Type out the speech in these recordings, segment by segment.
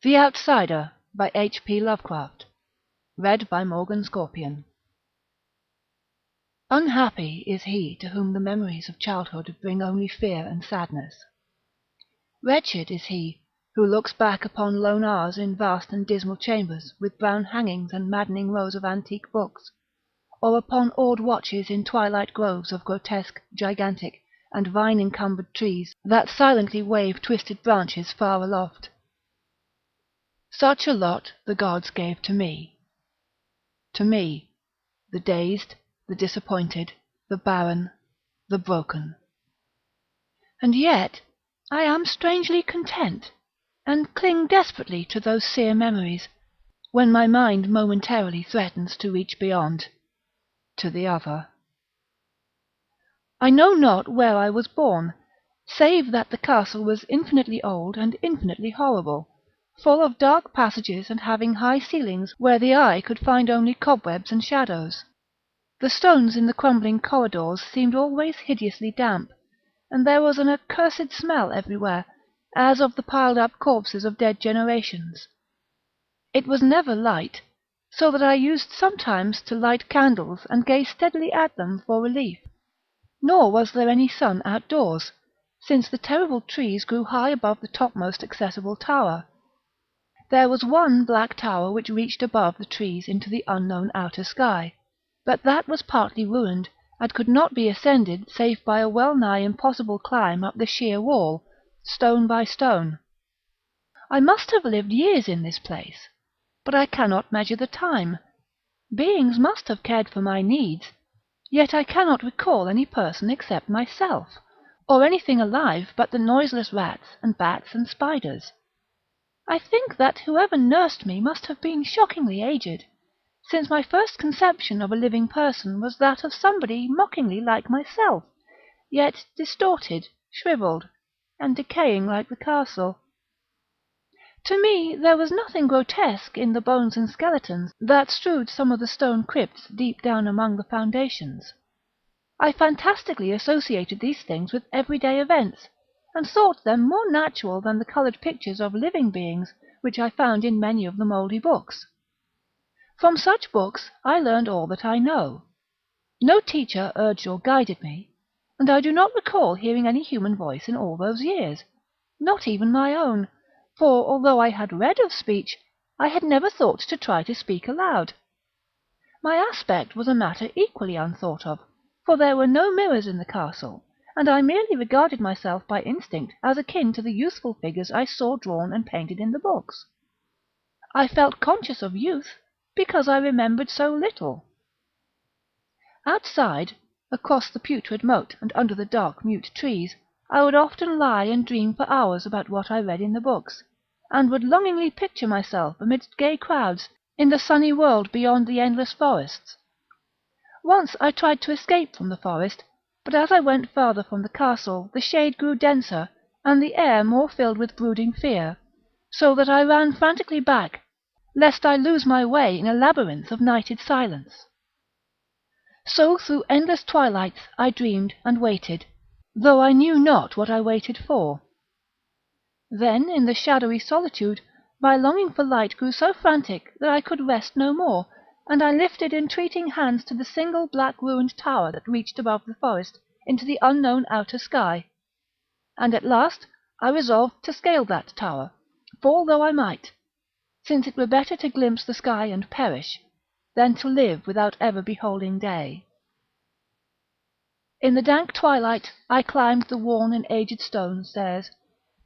The Outsider by H.P. Lovecraft. Read by Morgan Scorpion. Unhappy is he to whom the memories of childhood bring only fear and sadness. Wretched is he who looks back upon lone hours in vast and dismal chambers with brown hangings and maddening rows of antique books, or upon awed watches in twilight groves of grotesque, gigantic, and vine-encumbered trees that silently wave twisted branches far aloft. Such a lot the gods gave to me, the dazed, the disappointed, the barren, the broken. And yet I am strangely content, and cling desperately to those sere memories, when my mind momentarily threatens to reach beyond, to the other. I know not where I was born, save that the castle was infinitely old and infinitely horrible, full of dark passages and having high ceilings where the eye could find only cobwebs and shadows. The stones in the crumbling corridors seemed always hideously damp, and there was an accursed smell everywhere, as of the piled-up corpses of dead generations. It was never light, so that I used sometimes to light candles and gaze steadily at them for relief. Nor was there any sun outdoors, since the terrible trees grew high above the topmost accessible tower. There was one black tower which reached above the trees into the unknown outer sky, but that was partly ruined, and could not be ascended save by a well-nigh impossible climb up the sheer wall, stone by stone. I must have lived years in this place, but I cannot measure the time. Beings must have cared for my needs, yet I cannot recall any person except myself, or anything alive but the noiseless rats and bats and spiders. I think that whoever nursed me must have been shockingly aged, since my first conception of a living person was that of somebody mockingly like myself, yet distorted, shrivelled, and decaying like the castle. To me there was nothing grotesque in the bones and skeletons that strewed some of the stone crypts deep down among the foundations. I fantastically associated these things with everyday events, and thought them more natural than the coloured pictures of living beings which I found in many of the mouldy books. From such books I learned all that I know. No teacher urged or guided me, and I do not recall hearing any human voice in all those years, not even my own, for although I had read of speech, I had never thought to try to speak aloud. My aspect was a matter equally unthought of, for there were no mirrors in the castle, and I merely regarded myself by instinct as akin to the youthful figures I saw drawn and painted in the books. I felt conscious of youth because I remembered so little. Outside, across the putrid moat and under the dark mute trees, I would often lie and dream for hours about what I read in the books, and would longingly picture myself amidst gay crowds in the sunny world beyond the endless forests. Once I tried to escape from the forest, but as I went farther from the castle the shade grew denser and the air more filled with brooding fear, so that I ran frantically back, lest I lose my way in a labyrinth of nighted silence. So through endless twilights I dreamed and waited, though I knew not what I waited for. Then, in the shadowy solitude, my longing for light grew so frantic that I could rest no more, and I lifted entreating hands to the single black ruined tower that reached above the forest into the unknown outer sky. And at last I resolved to scale that tower, fall though I might, since it were better to glimpse the sky and perish, than to live without ever beholding day. In the dank twilight I climbed the worn and aged stone stairs,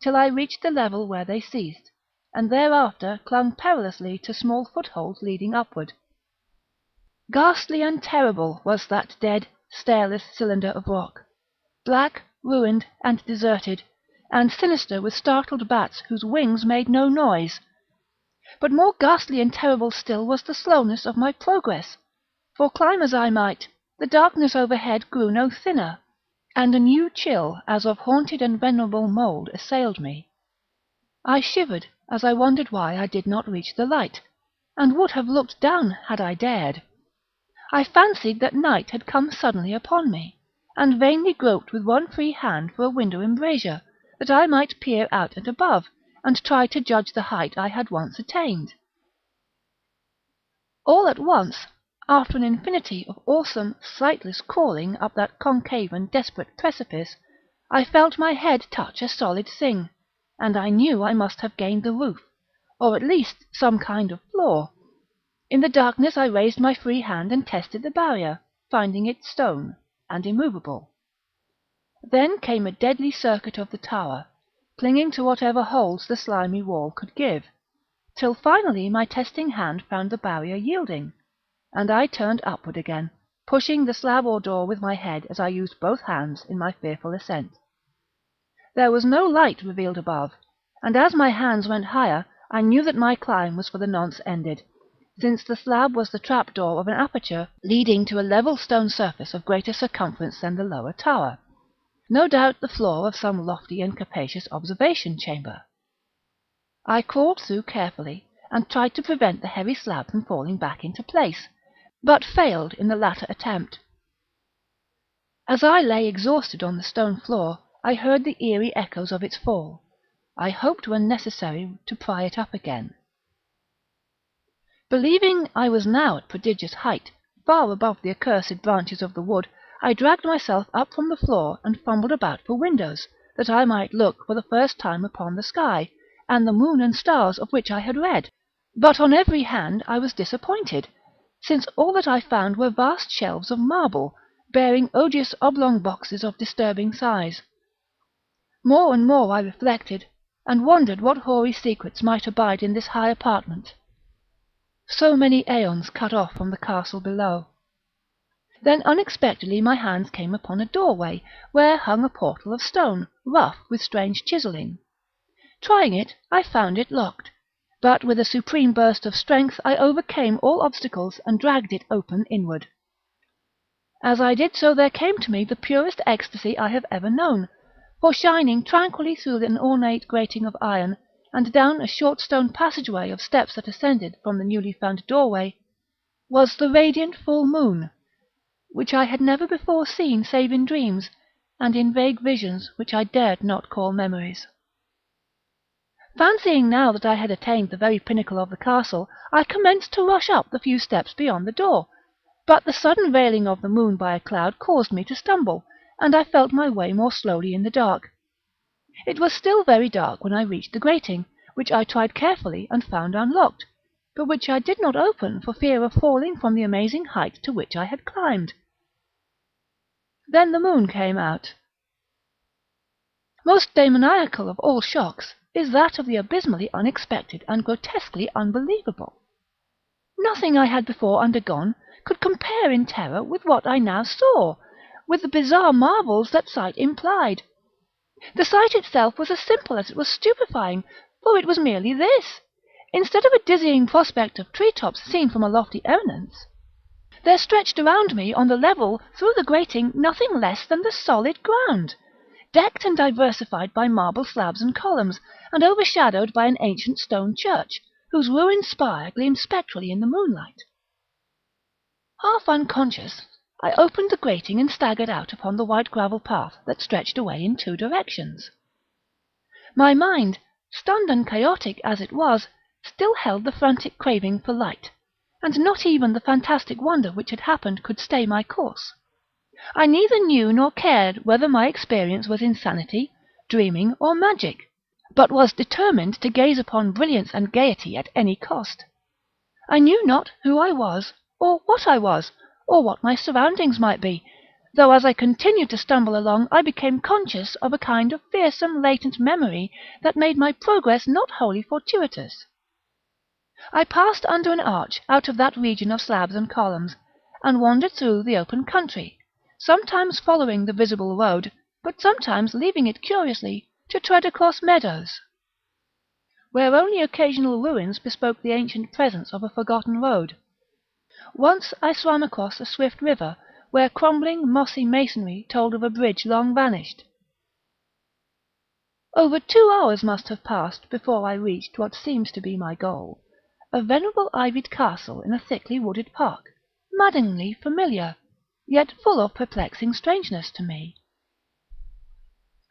till I reached the level where they ceased, and thereafter clung perilously to small footholds leading upward. Ghastly and terrible was that dead, stairless cylinder of rock, black, ruined, and deserted, and sinister with startled bats whose wings made no noise. But more ghastly and terrible still was the slowness of my progress, for climb as I might, the darkness overhead grew no thinner, and a new chill as of haunted and venerable mould assailed me. I shivered as I wondered why I did not reach the light, and would have looked down had I dared. I fancied that night had come suddenly upon me, and vainly groped with one free hand for a window embrasure, that I might peer out and above, and tried to judge the height I had once attained. All at once, after an infinity of awesome, sightless crawling up that concave and desperate precipice, I felt my head touch a solid thing, and I knew I must have gained the roof, or at least some kind of floor. In the darkness I raised my free hand and tested the barrier, finding it stone, and immovable. Then came a deadly circuit of the tower, clinging to whatever holds the slimy wall could give, till finally my testing hand found the barrier yielding, and I turned upward again, pushing the slab or door with my head as I used both hands in my fearful ascent. There was no light revealed above, and as my hands went higher, I knew that my climb was for the nonce ended, since the slab was the trap-door of an aperture leading to a level stone surface of greater circumference than the lower tower, no doubt the floor of some lofty and capacious observation chamber. I crawled through carefully, and tried to prevent the heavy slab from falling back into place, but failed in the latter attempt. As I lay exhausted on the stone floor, I heard the eerie echoes of its fall. I hoped when necessary to pry it up again. Believing I was now at prodigious height, far above the accursed branches of the wood, I dragged myself up from the floor and fumbled about for windows, that I might look for the first time upon the sky, and the moon and stars of which I had read. But on every hand I was disappointed, since all that I found were vast shelves of marble, bearing odious oblong boxes of disturbing size. More and more I reflected, and wondered what hoary secrets might abide in this high apartment. So many aeons cut off from the castle below. Then unexpectedly my hands came upon a doorway, where hung a portal of stone, rough with strange chiselling. Trying it, I found it locked, but with a supreme burst of strength I overcame all obstacles and dragged it open inward. As I did so there came to me the purest ecstasy I have ever known, for shining tranquilly through an ornate grating of iron, and down a short stone passageway of steps that ascended from the newly found doorway, was the radiant full moon, which I had never before seen save in dreams, and in vague visions which I dared not call memories. Fancying now that I had attained the very pinnacle of the castle, I commenced to rush up the few steps beyond the door, but the sudden veiling of the moon by a cloud caused me to stumble, and I felt my way more slowly in the dark. It was still very dark when I reached the grating, which I tried carefully and found unlocked, but which I did not open for fear of falling from the amazing height to which I had climbed. Then the moon came out. Most demoniacal of all shocks is that of the abysmally unexpected and grotesquely unbelievable. Nothing I had before undergone could compare in terror with what I now saw, with the bizarre marvels that sight implied. The sight itself was as simple as it was stupefying, for it was merely this: instead of a dizzying prospect of tree-tops seen from a lofty eminence, there stretched around me on the level through the grating nothing less than the solid ground, decked and diversified by marble slabs and columns, and overshadowed by an ancient stone church, whose ruined spire gleamed spectrally in the moonlight. Half unconscious, I opened the grating and staggered out upon the white gravel path that stretched away in two directions. My mind, stunned and chaotic as it was, still held the frantic craving for light, and not even the fantastic wonder which had happened could stay my course. I neither knew nor cared whether my experience was insanity, dreaming, or magic, but was determined to gaze upon brilliance and gaiety at any cost. I knew not who I was, or what my surroundings might be, though as I continued to stumble along I became conscious of a kind of fearsome latent memory that made my progress not wholly fortuitous. I passed under an arch out of that region of slabs and columns, and wandered through the open country, sometimes following the visible road, but sometimes leaving it curiously to tread across meadows, where only occasional ruins bespoke the ancient presence of a forgotten road. Once I swam across a swift river, where crumbling, mossy masonry told of a bridge long vanished. Over 2 hours must have passed before I reached what seemed to be my goal, a venerable ivied castle in a thickly wooded park, maddeningly familiar, yet full of perplexing strangeness to me.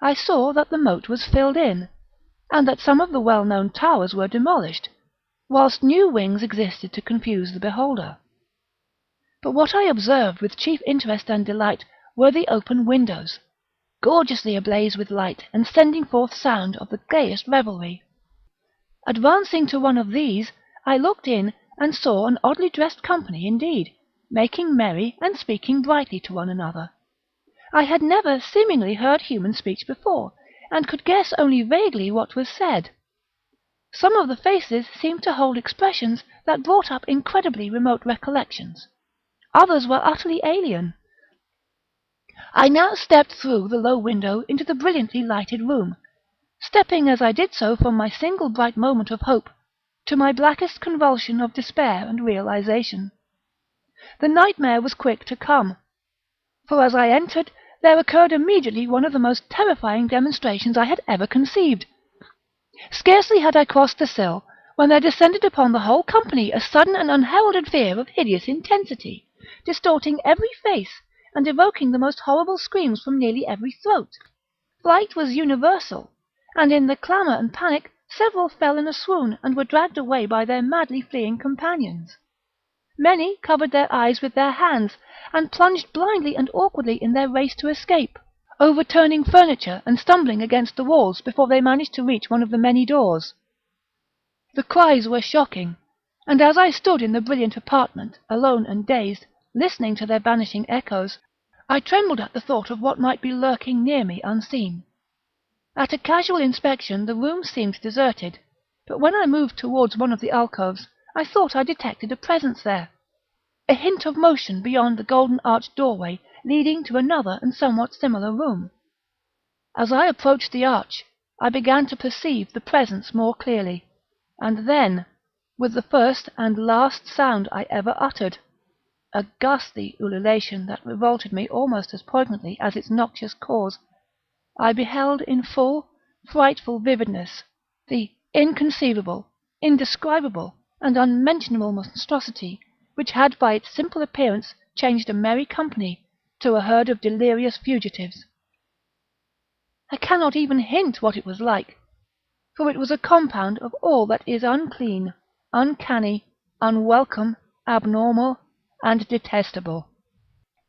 I saw that the moat was filled in, and that some of the well-known towers were demolished, whilst new wings existed to confuse the beholder. But what I observed with chief interest and delight were the open windows, gorgeously ablaze with light, and sending forth sound of the gayest revelry. Advancing to one of these, I looked in and saw an oddly dressed company indeed, making merry and speaking brightly to one another. I had never seemingly heard human speech before, and could guess only vaguely what was said. Some of the faces seemed to hold expressions that brought up incredibly remote recollections. Others were utterly alien. I now stepped through the low window into the brilliantly lighted room, stepping as I did so from my single bright moment of hope to my blackest convulsion of despair and realization. The nightmare was quick to come, for as I entered there occurred immediately one of the most terrifying demonstrations I had ever conceived. Scarcely had I crossed the sill, when there descended upon the whole company a sudden and unheralded fear of hideous intensity, distorting every face, and evoking the most horrible screams from nearly every throat. Flight was universal, and in the clamour and panic several fell in a swoon and were dragged away by their madly fleeing companions. Many covered their eyes with their hands, and plunged blindly and awkwardly in their race to escape, overturning furniture and stumbling against the walls before they managed to reach one of the many doors. The cries were shocking, and as I stood in the brilliant apartment, alone and dazed, listening to their vanishing echoes, I trembled at the thought of what might be lurking near me unseen. At a casual inspection the room seemed deserted, but when I moved towards one of the alcoves, I thought I detected a presence there, a hint of motion beyond the golden-arched doorway leading to another and somewhat similar room. As I approached the arch, I began to perceive the presence more clearly, and then, with the first and last sound I ever uttered, a ghastly ululation that revolted me almost as poignantly as its noxious cause, I beheld in full, frightful vividness the inconceivable, indescribable, and unmentionable monstrosity which had by its simple appearance changed a merry company to a herd of delirious fugitives. I cannot even hint what it was like, for it was a compound of all that is unclean, uncanny, unwelcome, abnormal, and detestable.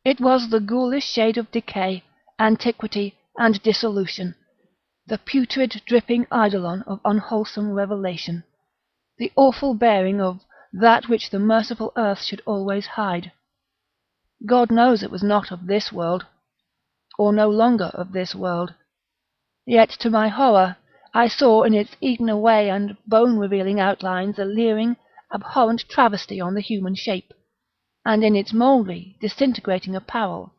It was the ghoulish shade of decay, antiquity, and dissolution, the putrid dripping eidolon of unwholesome revelation, the awful bearing of that which the merciful earth should always hide. God knows it was not of this world, or no longer of this world. Yet to my horror, I saw in its eaten-away and bone-revealing outlines a leering, abhorrent travesty on the human shape, and in its mouldy, disintegrating apparel,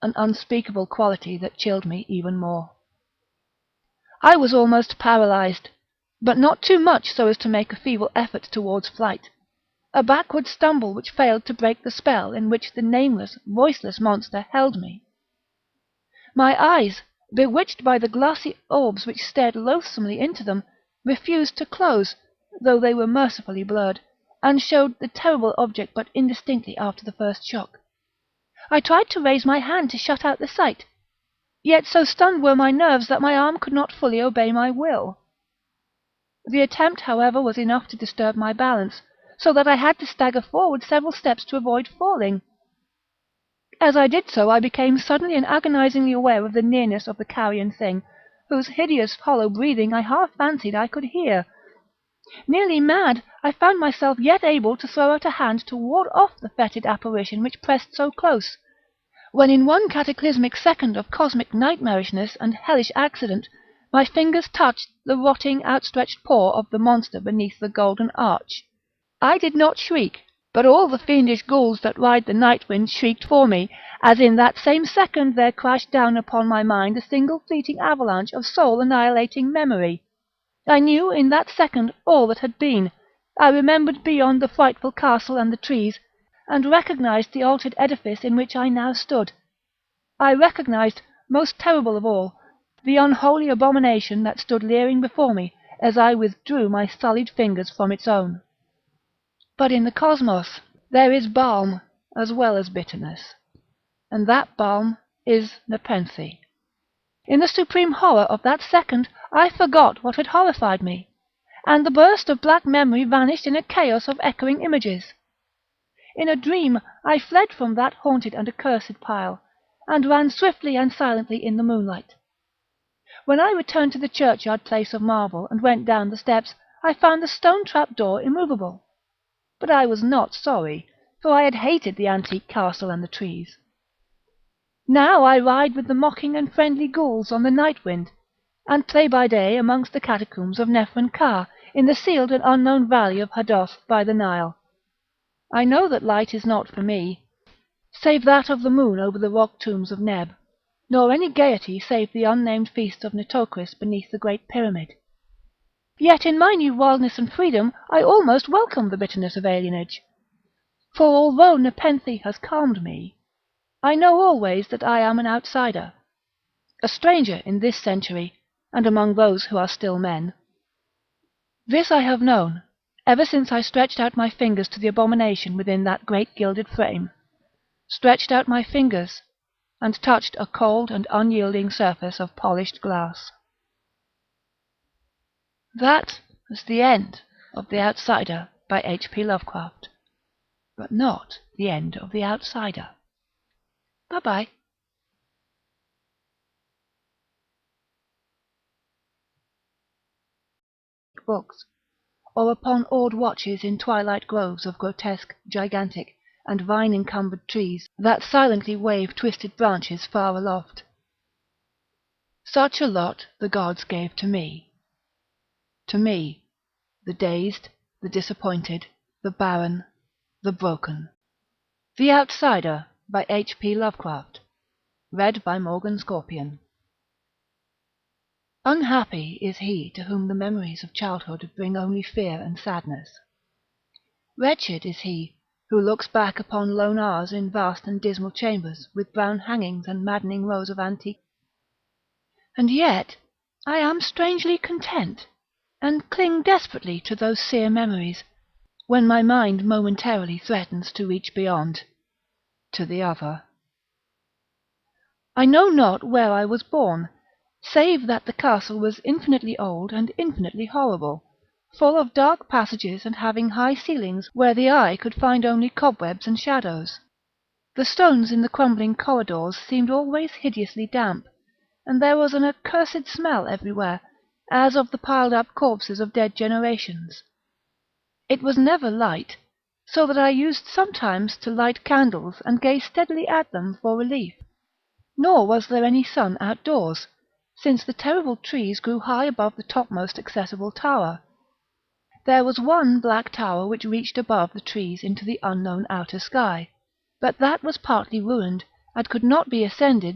an unspeakable quality that chilled me even more. I was almost paralysed, but not too much so as to make a feeble effort towards flight, a backward stumble which failed to break the spell in which the nameless, voiceless monster held me. My eyes, bewitched by the glassy orbs which stared loathsomely into them, refused to close, though they were mercifully blurred, and showed the terrible object but indistinctly after the first shock. I tried to raise my hand to shut out the sight, yet so stunned were my nerves that my arm could not fully obey my will. The attempt, however, was enough to disturb my balance, so that I had to stagger forward several steps to avoid falling. As I did so, I became suddenly and agonizingly aware of the nearness of the carrion thing, whose hideous hollow breathing I half fancied I could hear. Nearly mad, I found myself yet able to throw out a hand to ward off the fetid apparition which pressed so close, when in one cataclysmic second of cosmic nightmarishness and hellish accident, my fingers touched the rotting, outstretched paw of the monster beneath the golden arch. I did not shriek, but all the fiendish ghouls that ride the night wind shrieked for me, as in that same second there crashed down upon my mind a single fleeting avalanche of soul-annihilating memory. I knew in that second all that had been. I remembered beyond the frightful castle and the trees, and recognised the altered edifice in which I now stood. I recognised, most terrible of all, the unholy abomination that stood leering before me as I withdrew my sullied fingers from its own. But in the cosmos there is balm as well as bitterness, and that balm is Nepenthe. In the supreme horror of that second, I forgot what had horrified me, and the burst of black memory vanished in a chaos of echoing images. In a dream I fled from that haunted and accursed pile, and ran swiftly and silently in the moonlight. When I returned to the churchyard place of marble and went down the steps, I found the stone trap-door immovable. But I was not sorry, for I had hated the antique castle and the trees. Now I ride with the mocking and friendly ghouls on the night wind, and play by day amongst the catacombs of Nefren-Ka, in the sealed and unknown valley of Hadoth by the Nile. I know that light is not for me, save that of the moon over the rock tombs of Neb, nor any gaiety save the unnamed feasts of Nitocris beneath the great pyramid. Yet in my new wildness and freedom I almost welcome the bitterness of alienage, for although Nepenthe has calmed me, I know always that I am an outsider, a stranger in this century, and among those who are still men. This I have known, ever since I stretched out my fingers to the abomination within that great gilded frame, stretched out my fingers, and touched a cold and unyielding surface of polished glass. That was the end of The Outsider by H.P. Lovecraft, but not the end of The Outsider. Bye-bye. Books, or upon awed watches in twilight groves of grotesque, gigantic, and vine-encumbered trees that silently wave twisted branches far aloft. Such a lot the gods gave to me, the dazed, the disappointed, the barren, the broken. The Outsider by H.P. Lovecraft. Read by Morgan Scorpion. Unhappy is he to whom the memories of childhood bring only fear and sadness. Wretched is he who looks back upon lone hours in vast and dismal chambers with brown hangings and maddening rows of antique. And yet I am strangely content, and cling desperately to those sere memories, when my mind momentarily threatens to reach beyond, to the other. I know not where I was born, save that the castle was infinitely old and infinitely horrible, full of dark passages and having high ceilings where the eye could find only cobwebs and shadows. The stones in the crumbling corridors seemed always hideously damp, and there was an accursed smell everywhere, as of the piled-up corpses of dead generations. It was never light, so that I used sometimes to light candles and gaze steadily at them for relief. Nor was there any sun outdoors, since the terrible trees grew high above the topmost accessible tower. There was one black tower which reached above the trees into the unknown outer sky, but that was partly ruined, and could not be ascended